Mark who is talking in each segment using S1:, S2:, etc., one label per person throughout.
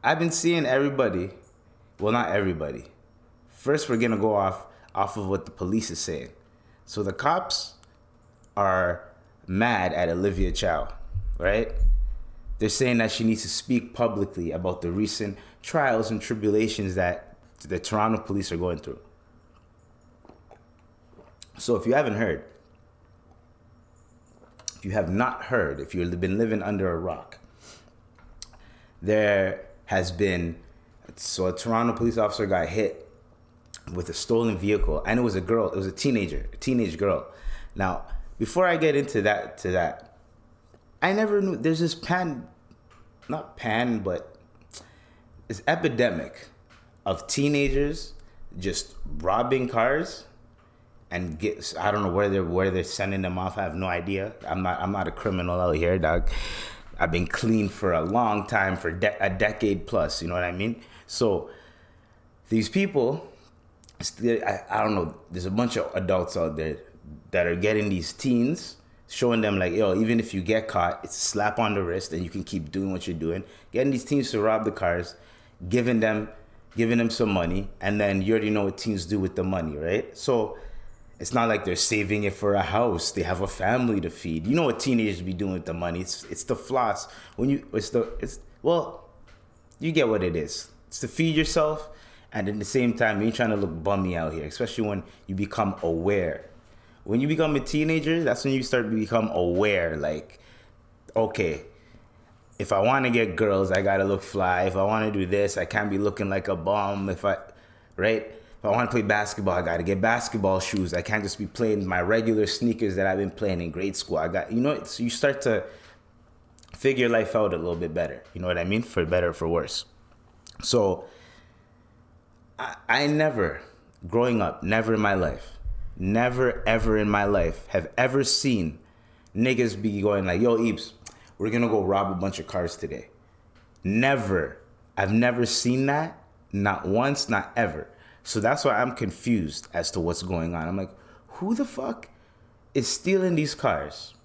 S1: I've been seeing everybody. Well, not everybody. First, we're gonna go off of what the police is saying. So the cops are mad at Olivia Chow, right? They're saying that she needs to speak publicly about the recent trials and tribulations that the Toronto police are going through. So if you haven't heard, if you have not heard, if you've been living under a rock, there has been, so a Toronto police officer got hit with a stolen vehicle, and it was a girl, it was a teenage girl. Now, before I get into that, I never knew there's this but this epidemic of teenagers just robbing cars and I don't know where they're sending them off. I have no idea. I'm not a criminal out here, dog. I've been clean for a long time, for a decade plus, you know what I mean? So these people, I don't know, there's a bunch of adults out there that are getting these teens, showing them like, yo, even if you get caught, it's a slap on the wrist and you can keep doing what you're doing. Getting these teens to rob the cars, giving them some money, and then you already know what teens do with the money, right? So it's not like they're saving it for a house. They have a family to feed. You know what teenagers be doing with the money. It's the floss. Well, you get what it is. It's to feed yourself, and at the same time, you ain't trying to look bummy out here, especially when you become aware. When you become a teenager, that's when you start to become aware. Like, okay, if I want to get girls, I gotta look fly. If I want to do this, I can't be looking like a bum. Right? If I want to play basketball, I got to get basketball shoes. I can't just be playing my regular sneakers that I've been playing in grade school. So you start to figure life out a little bit better. You know what I mean? For better or for worse. So I never, growing up, never in my life, never ever in my life have ever seen niggas be going like, yo, Eebs, we're going to go rob a bunch of cars today. Never. I've never seen that. Not once, not ever. So that's why I'm confused as to what's going on. I'm like, who the fuck is stealing these cars?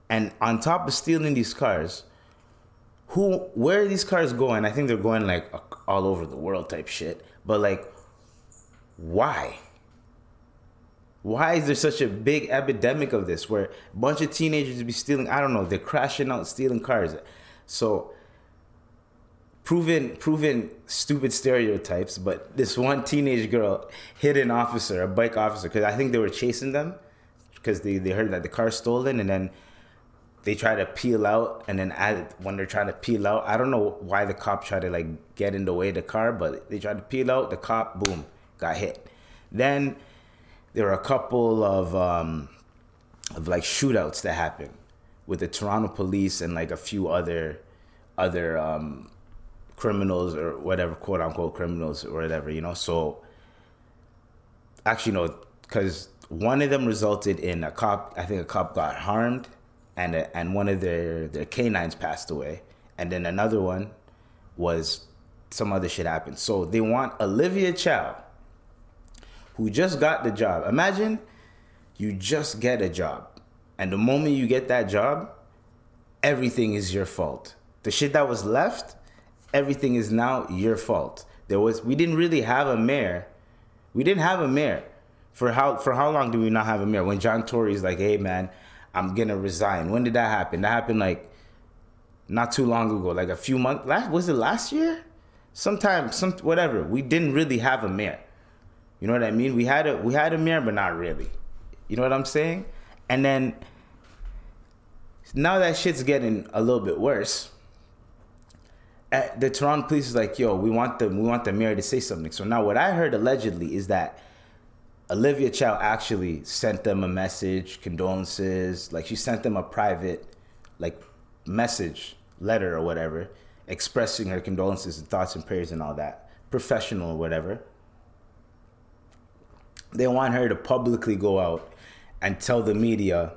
S1: And on top of stealing these cars, where are these cars going? I think they're going like all over the world type shit. But like, why? Why is there such a big epidemic of this where a bunch of teenagers be stealing? I don't know. They're crashing out, stealing cars. So proven stupid stereotypes, but this one teenage girl hit an officer, a bike officer, because I think they were chasing them because they heard that the car's stolen, and then they try to peel out, and then when they're trying to peel out, I don't know why the cop tried to like get in the way of the car, but they tried to peel out, the cop, boom, got hit. Then there were a couple of like shootouts that happened with the Toronto police and like a few other criminals or whatever, quote unquote criminals or whatever, you know. So actually no, because one of them resulted in a cop got harmed, and one of their canines passed away, and then another one was some other shit happened. So they want Olivia Chow, who just got the job. Imagine you just get a job, and the moment you get that job, everything is your fault. The shit that was left, everything is now your fault. We didn't really have a mayor. We didn't have a mayor. For how long do we not have a mayor? When John Tory's like, hey man, I'm gonna resign. When did that happen? That happened like not too long ago, like a few months. Was it last year? Whatever. We didn't really have a mayor. You know what I mean? We had a mayor, but not really. You know what I'm saying? And then now that shit's getting a little bit worse. The Toronto police is like, yo, we want the mayor to say something. So now what I heard allegedly is that Olivia Chow actually sent them a message, condolences, like she sent them a private like message, letter or whatever, expressing her condolences and thoughts and prayers and all that, professional or whatever. They want her to publicly go out and tell the media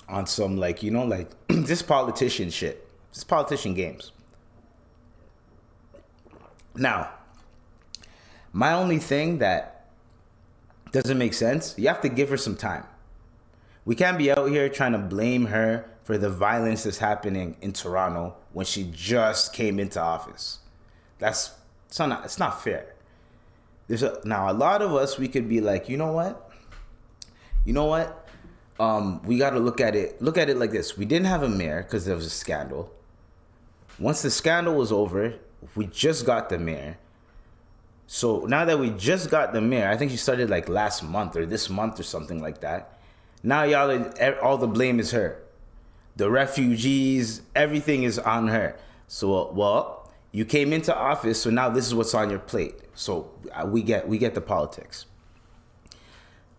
S1: on some like, you know, like this politician shit, this politician games. Now, my only thing that doesn't make sense, you have to give her some time. We can't be out here trying to blame her for the violence that's happening in Toronto when she just came into office. It's not fair. Now a lot of us, we could be like, you know what? We got to look at it like this. We didn't have a mayor because there was a scandal. Once the scandal was over, we just got the mayor. So now that we just got the mayor, I think she started like last month or this month or something like that. Now all the blame is her. The refugees, everything is on her. So, well, you came into office, so now this is what's on your plate. So we get the politics.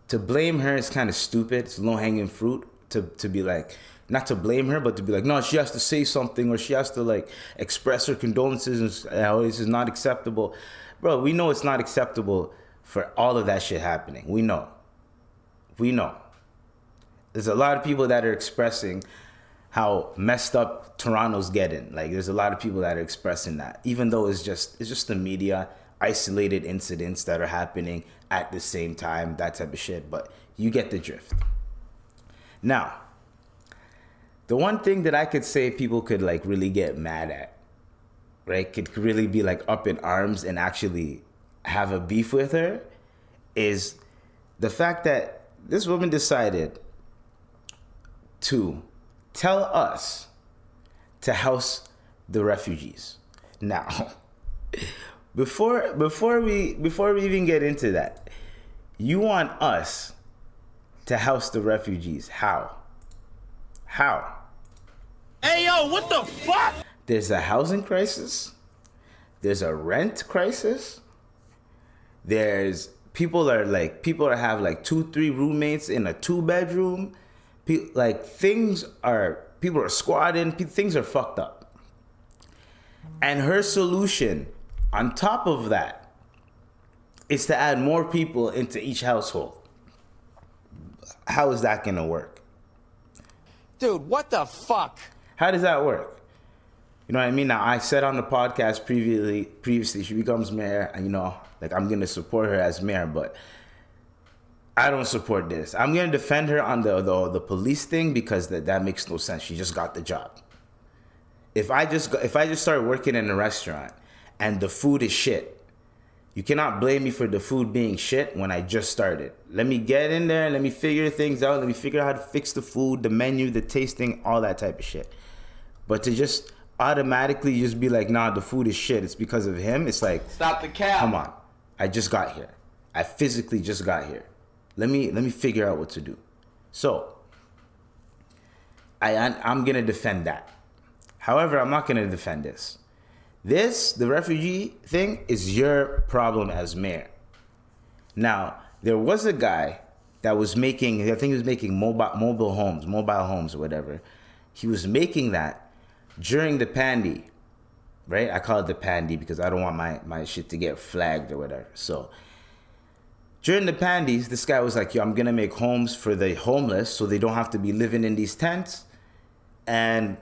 S1: To blame her is kind of stupid. It's low-hanging fruit to be like, not to blame her, but to be like, no, she has to say something or she has to like express her condolences and this is not acceptable. Bro, we know it's not acceptable for all of that shit happening. We know. There's a lot of people that are expressing how messed up Toronto's getting. Like, there's a lot of people that are expressing that, even though it's just the media, isolated incidents that are happening at the same time, that type of shit. But you get the drift. Now, the one thing that I could say people could like really get mad at, right, could really be like up in arms and actually have a beef with her, is the fact that this woman decided to tell us to house the refugees. Now, before we even get into that, you want us to house the refugees. How?
S2: Hey, yo, what the fuck?
S1: There's a housing crisis. There's a rent crisis. There's people have like 2-3 roommates in a 2-bedroom. People are squatting. Things are fucked up. And her solution, on top of that, is to add more people into each household. How is that gonna work?
S2: Dude, what the fuck?
S1: How does that work? You know what I mean? Now, I said on the podcast previously, she becomes mayor, and I'm gonna support her as mayor, but I don't support this. I'm gonna defend her on the police thing because that makes no sense. She just got the job. If I just start working in a restaurant and the food is shit, you cannot blame me for the food being shit when I just started. Let me get in there and let me figure things out. Let me figure out how to fix the food, the menu, the tasting, all that type of shit. But to just automatically just be like, nah, the food is shit, it's because of him. It's like,
S2: stop the cap.
S1: Come on. I just got here. I physically just got here. Let me figure out what to do. So, I'm going to defend that. However, I'm not going to defend this. The refugee thing is your problem as mayor. Now, there was a guy that was making, I think he was making mobile homes or whatever. He was making that during the pandy, right? I call it the pandy because I don't want my shit to get flagged or whatever. So, during the pandies, this guy was like, yo, I'm going to make homes for the homeless so they don't have to be living in these tents. And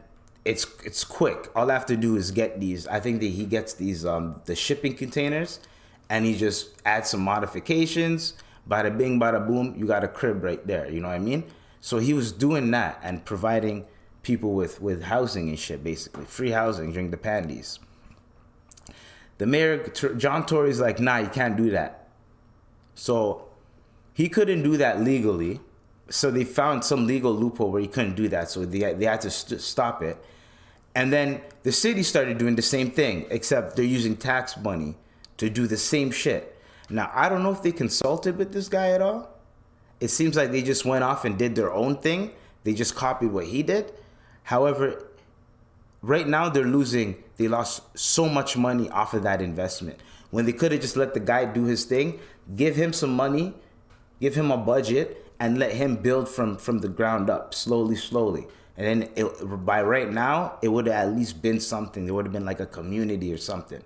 S1: it's quick. All I have to do is get these. I think that he gets these, the shipping containers, and he just adds some modifications. Bada bing, bada boom, you got a crib right there. You know what I mean? So he was doing that and providing people with housing and shit, basically. Free housing during the pandies. The mayor, John Tory's like, nah, you can't do that. So he couldn't do that legally. So they found some legal loophole where he couldn't do that. So they had to stop it. And then the city started doing the same thing, except they're using tax money to do the same shit. Now, I don't know if they consulted with this guy at all. It seems like they just went off and did their own thing. They just copied what he did. However, right now they lost so much money off of that investment. When they could have just let the guy do his thing, give him some money, give him a budget, and let him build from the ground up, slowly. And then by right now, it would have at least been something. There would have been like a community or something.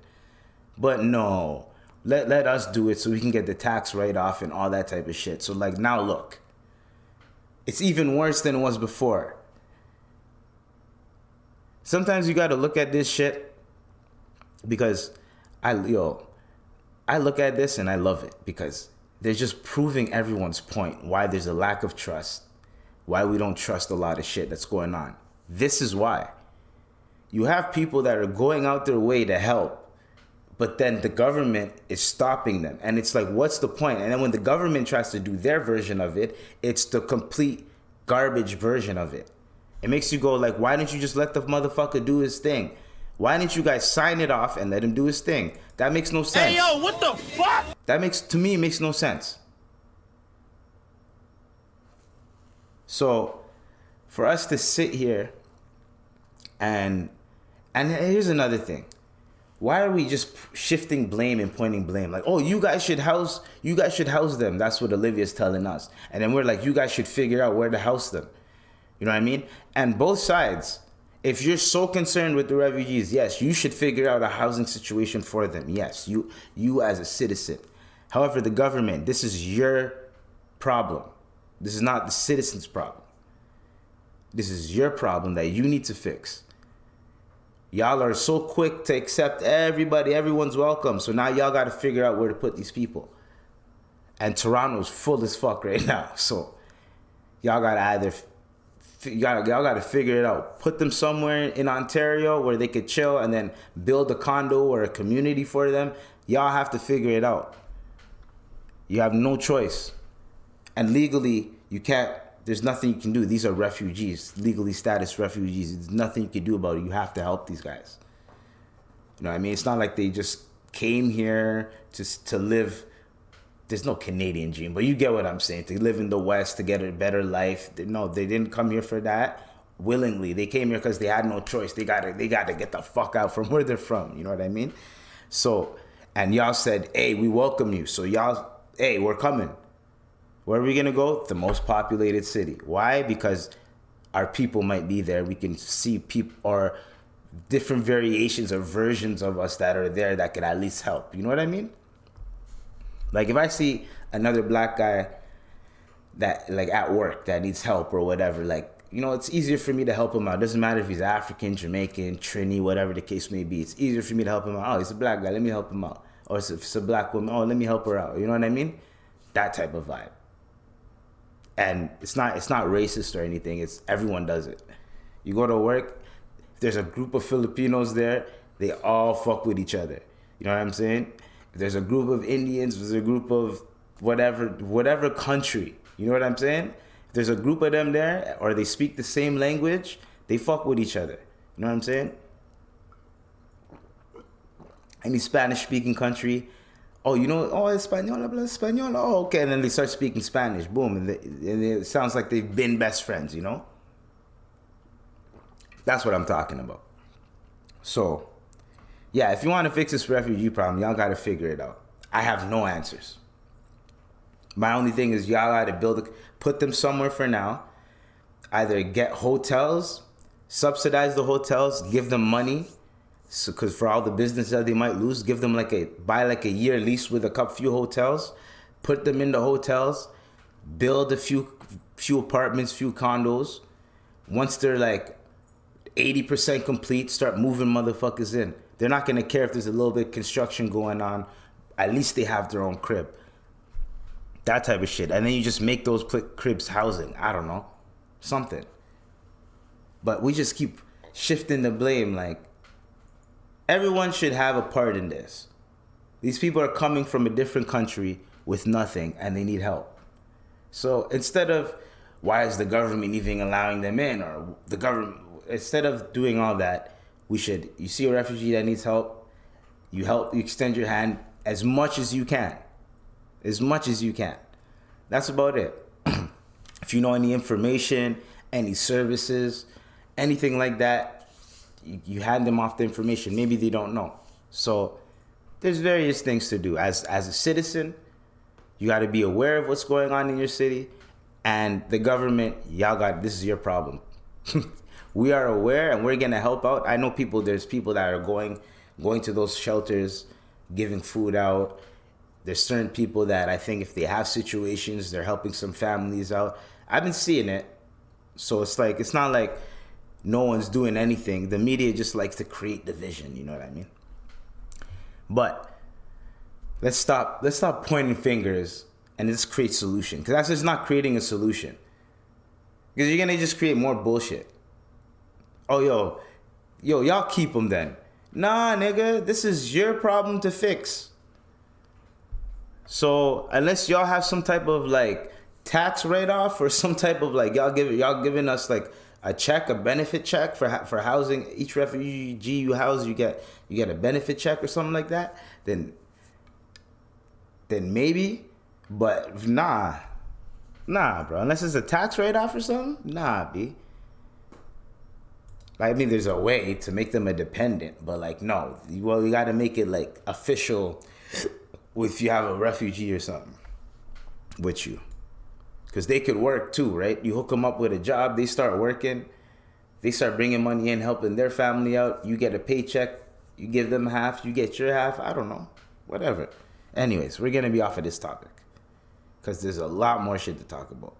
S1: But no, let us do it so we can get the tax write-off and all that type of shit. So like now look, it's even worse than it was before. Sometimes you got to look at this shit because I look at this and I love it because they're just proving everyone's point, why there's a lack of trust, why we don't trust a lot of shit that's going on. This is why. You have people that are going out their way to help, but then the government is stopping them. And it's like, what's the point? And then when the government tries to do their version of it, it's the complete garbage version of it. It makes you go like, why didn't you just let the motherfucker do his thing? Why didn't you guys sign it off and let him do his thing? That makes no sense.
S2: Hey, yo, what the fuck?
S1: To me, it makes no sense. So, for us to sit here and here's another thing. Why are we just shifting blame and pointing blame? Like, oh, you guys should house them. That's what Olivia's telling us. And then we're like, you guys should figure out where to house them. You know what I mean? And both sides, if you're so concerned with the refugees, yes, you should figure out a housing situation for them. Yes, you as a citizen. However, the government, this is your problem. This is not the citizens' problem. This is your problem that you need to fix. Y'all are so quick to accept everyone's welcome. So now y'all got to figure out where to put these people. And Toronto's full as fuck right now. So y'all got to y'all got to figure it out. Put them somewhere in Ontario where they could chill and then build a condo or a community for them. Y'all have to figure it out. You have no choice. And legally, you can't, there's nothing you can do. These are refugees, legally status refugees. There's nothing you can do about it. You have to help these guys. You know what I mean? It's not like they just came here to live. There's no Canadian dream, but you get what I'm saying. To live in the West, to get a better life. No, they didn't come here for that willingly. They came here because they had no choice. They gotta get the fuck out from where they're from. You know what I mean? So, and y'all said, hey, we welcome you. So y'all, hey, we're coming. Where are we going to go? The most populated city. Why? Because our people might be there. We can see people or different variations or versions of us that are there that could at least help. You know what I mean? Like if I see another black guy that like at work that needs help or whatever, like, you know, it's easier for me to help him out. It doesn't matter if he's African, Jamaican, Trini, whatever the case may be. It's easier for me to help him out. Oh, he's a black guy. Let me help him out. Or if it's a black woman. Oh, let me help her out. You know what I mean? That type of vibe. And it's not racist or anything. It's everyone does it. You go to work, if there's a group of Filipinos there, they all fuck with each other. You know what I'm saying? If there's a group of Indians, there's a group of whatever country. You know what I'm saying? If there's a group of them there or they speak the same language, they fuck with each other. You know what I'm saying? Any Spanish speaking country, oh, you know, oh, Espanol, habla Espanol. Oh, okay. And then they start speaking Spanish. Boom. And it sounds like they've been best friends, you know? That's what I'm talking about. So, yeah, if you want to fix this refugee problem, y'all got to figure it out. I have no answers. My only thing is y'all got to put them somewhere for now. Either get hotels, subsidize the hotels, give them money. So, because for all the business that they might lose, give them buy a year lease with few hotels, put them in the hotels, build a few apartments, few condos. Once they're 80% complete, start moving motherfuckers in. They're not gonna care if there's a little bit of construction going on. At least they have their own crib. That type of shit. And then you just make those cribs housing. I don't know, something. But we just keep shifting the blame everyone should have a part in this. These people are coming from a different country with nothing and they need help. So instead of, why is the government even allowing them in? Or the government, instead of doing all that, you see a refugee that needs help, you extend your hand as much as you can. As much as you can. That's about it. If you know any information, any services, anything like that, you hand them off the information. Maybe they don't know. So there's various things to do. As a citizen, you got to be aware of what's going on in your city. And the government, this is your problem. We are aware and we're going to help out. I know there's people that are going to those shelters, giving food out. There's certain people that I think if they have situations, they're helping some families out. I've been seeing it. So it's not like no one's doing anything. The media just likes to create division, you know what I mean? But let's stop pointing fingers and just create solution. Because that's just not creating a solution. Because you're gonna just create more bullshit. Oh, yo, y'all keep them then. Nah, nigga, this is your problem to fix. So unless y'all have some type of like tax write-off or some type of like y'all giving us like a check, a benefit check for housing each refugee you house, you get a benefit check or something like that, then maybe, but nah, bro. Unless it's a tax write-off or something, nah, b. Like, I mean, there's a way to make them a dependent, but like, no. Well, you got to make it like official if you have a refugee or something with you. Because they could work too, right? You hook them up with a job, they start working, they start bringing money in, helping their family out. You get a paycheck, you give them half, you get your half. I don't know, whatever. Anyways, we're going to be off of this topic because there's a lot more shit to talk about.